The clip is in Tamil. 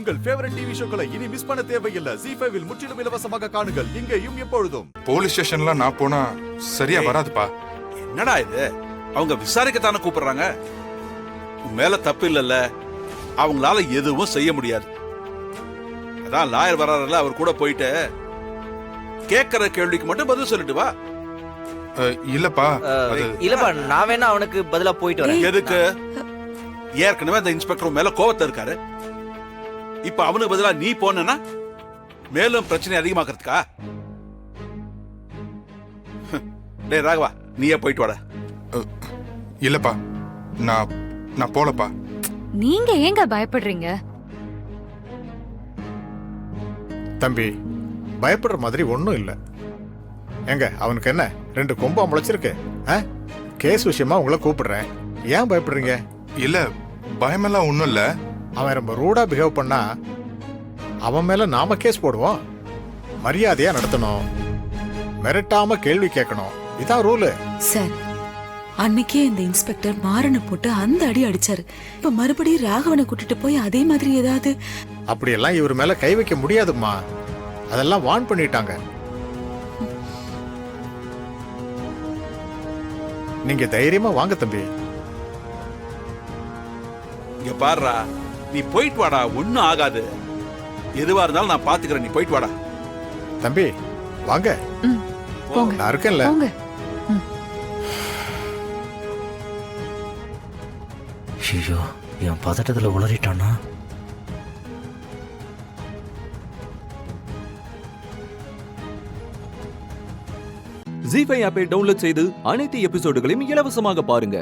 உங்கள் ஃபேவரட் டிவி ஷோக்களை இனி மிஸ் பண்ண தேவையில்லை. ZEE5 இல் முற்றிலும் இலவசமாக காணுங்கள், இங்கேயும் எப்பொழுதும். போலீஸ் ஸ்டேஷன்ல நான் போனா சரியா வராதுப்பா. என்னடா இது, அவங்க விசாரிக்கத்தானே கூப்பிடுறாங்க. உன் மேல தப்பு இல்லல்ல, அவங்களால எதுவும் செய்ய முடியாது. அதான் லாயர் வராருல, அவர் கூட போயிட்டு கேட்கற கேள்விக்கு மட்டும் பதில் சொல்லிட்டு வா. இல்லப்பா இல்லப்பா, நான் வேணா அவனுக்கு பதிலா போயிட்டு வரேன். எதுக்கு? ஏற்கனவே அந்த இன்ஸ்பெக்டர் மேல கோவத்தை இருக்காரு. இப்ப அவனுக்கு பதிலா நீ போனா மேலும் பிரச்சனை அதிகமாக்குறதுக்கா? டேய் ராகவா, நீயே போயிட்டு வாடா. இல்லப்பா, நான் போலப்பா. நீங்க ஏங்க பயப்படுறீங்க? தம்பி, பயப்படுற மாதிரி ஒன்றும் இல்லை. எங்க அவனுக்கு என்ன 2 கொம்பா முளைச்சிருக்கு? கேஸ் விஷயமா உங்களை கூப்பிடுறேன், ஏன் பயப்படுறீங்க? இல்ல, பயமெல்லாம் ஒண்ணும் இல்ல. அவன் ரொம்ப ரூடா பிஹேவ் பண்ணா அவன் மேல நாம கேஸ் போடுவோம். மரியாதையா நடத்தணும், மிரட்டாம கேள்வி கேட்கணும், இதான் ரூலு. சார், அன்னைக்கே இந்த இன்ஸ்பெக்டர் மாறனை போட்டு அந்த அடி அடிச்சாரு. இப்ப மறுபடியும் ராகவனை கூட்டிட்டு போய் அதே மாதிரி ஏதாவது. அப்படியெல்லாம் இவர் மேல கை வைக்க முடியாதும்மா, அதெல்லாம் வார்ன் பண்ணிட்டாங்க. நீங்க தைரியமா வாங்க தம்பி. இங்க பாருடா, நீ போயிட்டு வாடா, ஒன்னும் ஆகாது. எதுவா இருந்தாலும் நான் பாத்துக்கிறேன், நீ போயிட்டு வாடா. தம்பி வாங்க, போங்க, நான் இருக்கேன்ல. போங்க. ஐயோ, என் பதட்டத்துல உளறிட்டானா? ZEE5 ஆப்பை டவுன்லோட் செய்து அனைத்து எபிசோடுகளையும் இலவசமாக பாருங்க.